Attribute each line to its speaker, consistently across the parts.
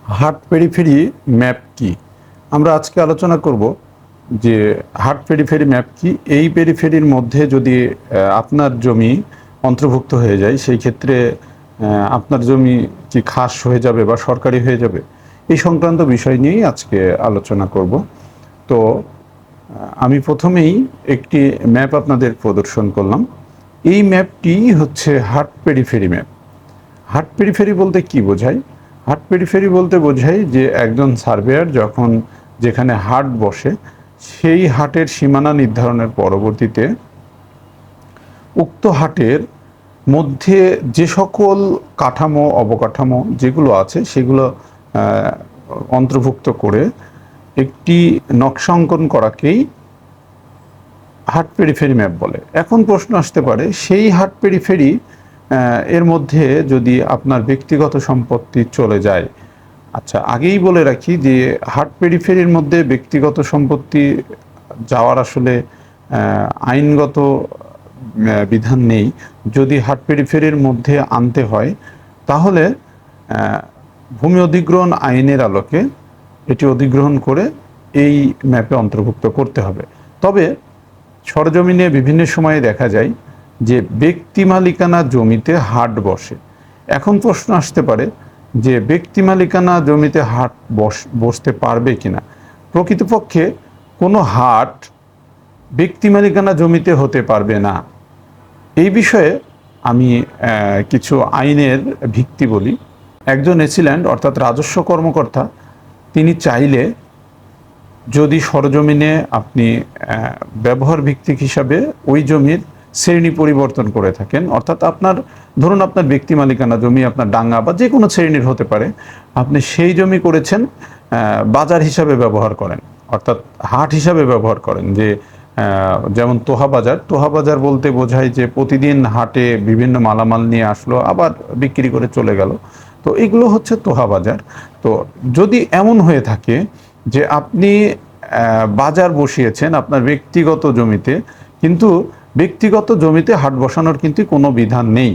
Speaker 1: Heart periphery map কি? আমরা আজকে আলোচনা করব যে হার্ট পেরিফেরি ম্যাপ কি। এই পেরিফেরির মধ্যে যদি আপনার জমি অন্তর্ভুক্ত হয়ে যায়, সেই ক্ষেত্রে আপনার জমি কি খাস হয়ে যাবে বা সরকারি হয়ে যাবে, এই সংক্রান্ত বিষয় নিয়েই আজকে আলোচনা করব। তো আমি প্রথমেই একটি ম্যাপ আপনাদের প্রদর্শন করলাম। এই ম্যাপটি হচ্ছে heart periphery map. Heart periphery বলতে কি বোঝায়? হার্ট পেরিফেরি বলতে বোঝায় যে একজন সার্ভেয়ার যখন যেখানে হাট বসে, সেই হাটের সীমানা নির্ধারণের পরবর্তীতে উক্ত হাটের মধ্যে যে সকল কাঠামো অবকাঠামো যেগুলো আছে সেগুলো অন্তর্ভুক্ত করে একটি নকশা অঙ্কন করাকেই হার্ট পেরিফেরি ম্যাপ বলে। এখন প্রশ্ন আসতে পারে, সেই হার্ট পেরিফেরি এর মধ্যে যদি আপনার ব্যক্তিগত সম্পত্তি চলে যায়। আচ্ছা, আগেই বলে রাখি যে হার্ট পেরিফেরির মধ্যে ব্যক্তিগত সম্পত্তি যাওয়ার আসলে আইনগত বিধান নেই। যদি হার্ট পেরিফেরির মধ্যে আনতে হয়, তাহলে ভূমি অধিগ্রহণ আইনের আলোকে এটি অধিগ্রহণ করে এই ম্যাপে অন্তর্ভুক্ত করতে হবে। তবে সরজমিনে বিভিন্ন সময়ে দেখা যায় যে ব্যক্তি মালিকানা জমিতে হাট বসে। এখন প্রশ্ন আসতে পারে যে ব্যক্তি মালিকানা জমিতে হাট বসতে পারবে কিনা। প্রকৃতপক্ষে কোনো হাট ব্যক্তি মালিকানা জমিতে হতে পারবে না। এই বিষয়ে আমি কিছু আইনের ভিত্তি বলি। একজন এসিল্যান্ড অর্থাৎ রাজস্ব কর্মকর্তা তিনি চাইলে, যদি সরজমিনে আপনি ব্যবহার ভিত্তিক হিসাবে ওই জমির শ্রেণী পরিবর্তন করে থাকেন, অর্থাৎ ধরুন আপনার ব্যক্তি মালিকানা জমি, আপনার ডাঙ্গা বা যে কোনো শ্রেণীর হতে পারে, আপনি সেই জমি করেছেন বাজার হিসাবে ব্যবহার করেন, অর্থাৎ হাট হিসাবে ব্যবহার করেন। যে যেমন তোহা বাজার বলতে বোঝায় যে প্রতিদিন হাটে বিভিন্ন মালামাল নিয়ে আসলো, আবার বিক্রি করে চলে গেল। তো এগুলো হচ্ছে তোহা বাজার। তো যদি এমন হয়ে থাকে যে আপনি বাজার বসিয়েছেন আপনার ব্যক্তিগত জমিতে, কিন্তু ব্যক্তিগত জমিতে হাট বসানোর কিন্তু কোনো বিধান নেই।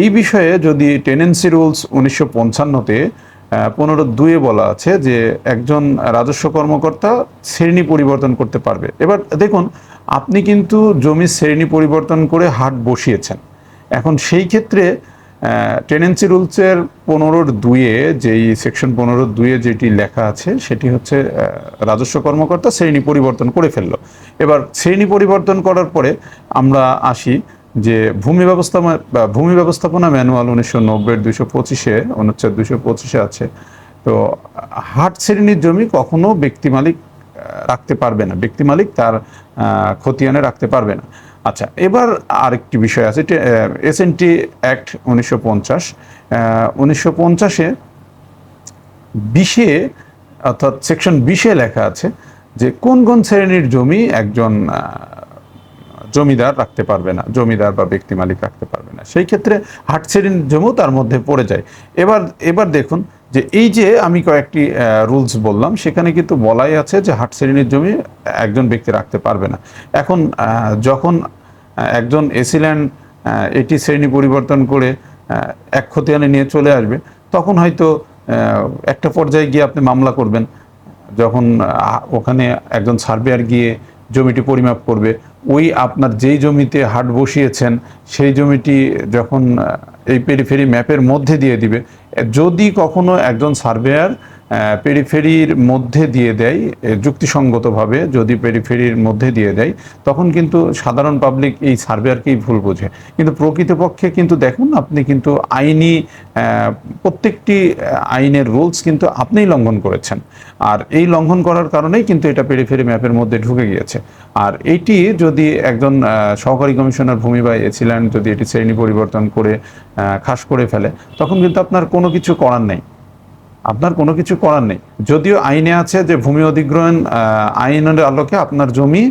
Speaker 1: এই বিষয়ে যদি টেনেন্সি রুলস 1955-তে 15(2) বলা আছে যে একজন রাজস্ব কর্মকর্তা শ্রেণী পরিবর্তন করতে পারবে। এবার দেখুন, আপনি কিন্তু জমির শ্রেণী পরিবর্তন করে হাট বসিয়েছেন। এখন সেই ক্ষেত্রে টেনেন্সি রুলসের 15(2)-এ যেই সেকশন 15(2)-এ যেটি লেখা আছে সেটি হচ্ছে রাজস্ব কর্মকর্তা শ্রেণী পরিবর্তন করে ফেললো। এবার শ্রেণী পরিবর্তন করার পরে আমরা আসি যে ভূমি ব্যবস্থাপনা ম্যানুয়াল 1990-এর 225-এ অনুচ্ছেদ 225-এ আছে। তো হাট শ্রেণীর জমি কখনো ব্যক্তি মালিক রাখতে পারবে না, ব্যক্তি মালিক তার খতিয়ানে রাখতে পারবে না। আচ্ছা, এবার আরেকটি বিষয় আছে, এসএনটি অ্যাক্ট 1950। 1950-এ 20-এ অর্থাৎ সেকশন 20-এ লেখা আছে যে কোন কোন শ্রেণীর জমি একজন জমিদার রাখতে পারবে না, জমিদার বা ব্যক্তি মালিক রাখতে পারবে না। সেই ক্ষেত্রে হাট শ্রেণীর জমিও তার মধ্যে পড়ে যায়। এবার দেখুন যে এই যে আমি কয়েকটি রুলস বললাম, সেখানে কিন্তু বলাই আছে যে হাট শ্রেণীর জমি একজন ব্যক্তি রাখতে পারবে না। এখন যখন একজন এসিল্যান্ড এটি শ্রেণী পরিবর্তন করে এক খতিয়ানে নিয়ে চলে আসবে, তখন হয়তো একটা পর্যায়ে গিয়ে আপনি মামলা করবেন। যখন ওখানে একজন সার্ভেয়ার গিয়ে জমিটি পরিমাপ করবে, ওই আপনার যেই জমিতে হাট বসিয়েছেন সেই জমিটি যখন এই পেরিফেরি ম্যাপের মধ্যে দিয়ে দিবে, যদি কখনো একজন সার্ভেয়ার পেরিফেরির মধ্যে দিয়ে দেয় যুক্তিসঙ্গতভাবে, যদি পেরিফেরির মধ্যে দিয়ে দেয়, তখন কিন্তু সাধারণ পাবলিক এই সার্ভেয়ারকেই ভুল বোঝে। কিন্তু প্রকৃতপক্ষে কিন্তু দেখুন, আপনি কিন্তু প্রত্যেকটি আইনের রুলস কিন্তু আপনিই লঙ্ঘন করেছেন। আর এই লঙ্ঘন করার কারণেই কিন্তু এটা পেরিফেরি ম্যাপের মধ্যে ঢুকে গিয়েছে। আর এটি যদি একজন সহকারী কমিশনার ভূমি বা এসিল্যান্ড যদি এটি শ্রেণী পরিবর্তন করে খাস করে ফেলে, তখন কিন্তু আপনার কোনো কিছু করার নেই, যদিও আইনে আছে যে ভূমি অধিগ্রহণ আইনের আলোকে আপনার জমি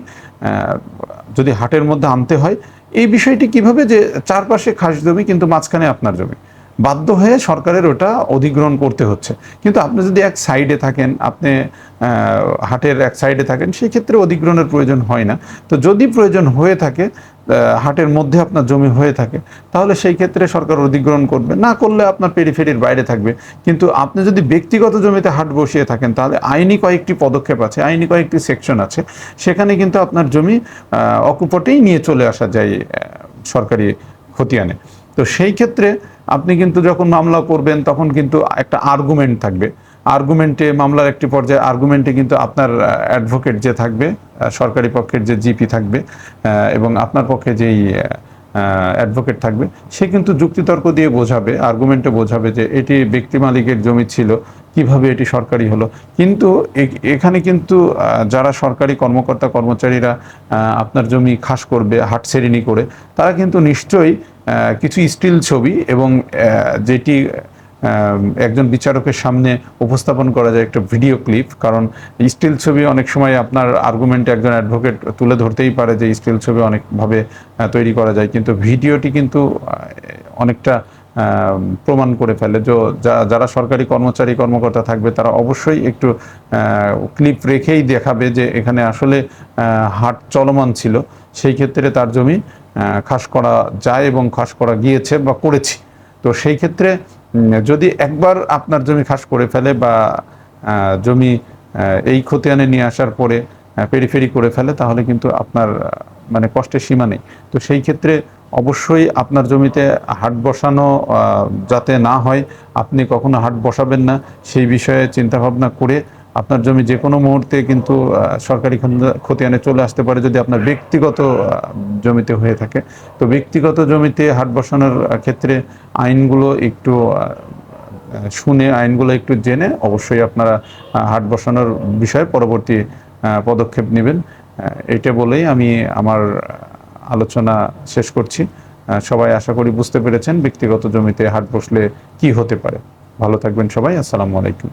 Speaker 1: যদি হাটের মধ্যে আনতে হয়, এই বিষয়টি কিভাবে যে চারপাশে খাস জমি কিন্তু মাঝখানে আপনার জমি, বাধ্য হয়ে সরকারের ওটা অধিগ্রহণ করতে হচ্ছে। কিন্তু আপনি যদি এক সাইডে থাকেন, আপনি হাটের এক সাইডে থাকেন, সেই ক্ষেত্রে অধিগ্রহণের প্রয়োজন হয় না। তো যদি প্রয়োজন হয়ে থাকে, হাটের মধ্যে আপনার জমি হয়ে থাকে, তাহলে সেই ক্ষেত্রে সরকার অধিগ্রহণ করবে, না করলে আপনার পেরিফেরির বাইরে থাকবে। কিন্তু আপনি যদি ব্যক্তিগত জমিতে হাট বসিয়ে থাকেন, তাহলে আইনি কয়েকটি পদক্ষেপ আছে, আইনি কয়েকটি সেকশন আছে, সেখানে কিন্তু আপনার জমি অকুপটেই নিয়ে চলে আসা যায় সরকারি খতিয়ানে। তো সেই ক্ষেত্রে আপনি কিন্তু যখন মামলা করবেন, তখন কিন্তু একটা আর্গুমেন্ট থাকবে। আর্গুমেন্টে, মামলার একটি পর্যায়ে আর্গুমেন্টে কিন্তু আপনার অ্যাডভোকেট যে থাকবে, সরকারি পক্ষের যে জিপি থাকবে এবং আপনার পক্ষে যেই অ্যাডভোকেট থাকবে, সে কিন্তু যুক্তিতর্ক দিয়ে বোঝাবে, আর্গুমেন্টে বোঝাবে যে এটি ব্যক্তি মালিকের জমি ছিল, কিভাবে এটি সরকারি হলো। কিন্তু এখানে কিন্তু যারা সরকারি কর্মকর্তা কর্মচারীরা আপনার জমি খাস করবে হাট শ্রেণী করে, তারা কিন্তু নিশ্চয়ই কিছু স্টিল ছবি এবং যেটি একজন বিচারকের সামনে উপস্থাপন করা যায় একটা ভিডিও ক্লিপ, কারণ স্টিল ছবি অনেক সময় আপনার আর্গুমেন্টে একজন অ্যাডভোকেট তুলে ধরতেই পারে যে স্টিল ছবি অনেকভাবে তৈরি করা যায়, কিন্তু ভিডিওটি কিন্তু অনেকটা প্রমাণ করে ফেলে। যারা সরকারি কর্মচারী কর্মকর্তা থাকবে, তারা অবশ্যই একটু ক্লিপ রেখেই দেখাবে যে এখানে আসলে হাট চলমান ছিল, সেই ক্ষেত্রে তার জমি খাস করা যায় এবং খাস করা গিয়েছে বা করেছি। তো সেই ক্ষেত্রে যদি একবার আপনার জমি খাস করে ফেলে বা জমি এই খতিয়ানে নিয়ে আসার পরে পেরিফেরি করে ফেলে, তাহলে কিন্তু আপনার মানে কষ্টের সীমা নেই। তো সেই ক্ষেত্রে অবশ্যই আপনার জমিতে হাট বসানো যাতে না হয়, আপনি কখনো হাট বসাবেন না, সেই বিষয়ে চিন্তাভাবনা করে আপনার জমি যে কোনো মুহূর্তে কিন্তু সরকারি খতিয়ানে চলে আসতে পারে, যদি আপনার ব্যক্তিগত জমিতে হয়ে থাকে। তো ব্যক্তিগত জমিতে হাট বসানোর ক্ষেত্রে আইনগুলো একটু শুনে, আইনগুলো একটু জেনে অবশ্যই আপনারা হাট বসানোর বিষয়ে পরবর্তী পদক্ষেপ নেবেন। এটা বলেই আমি আমার আলোচনা শেষ করছি। সবাই আশা করি বুঝতে পেরেছেন ব্যক্তিগত জমিতে হাট বসলে কি হতে পারে। ভালো থাকবেন সবাই। আসসালামু আলাইকুম।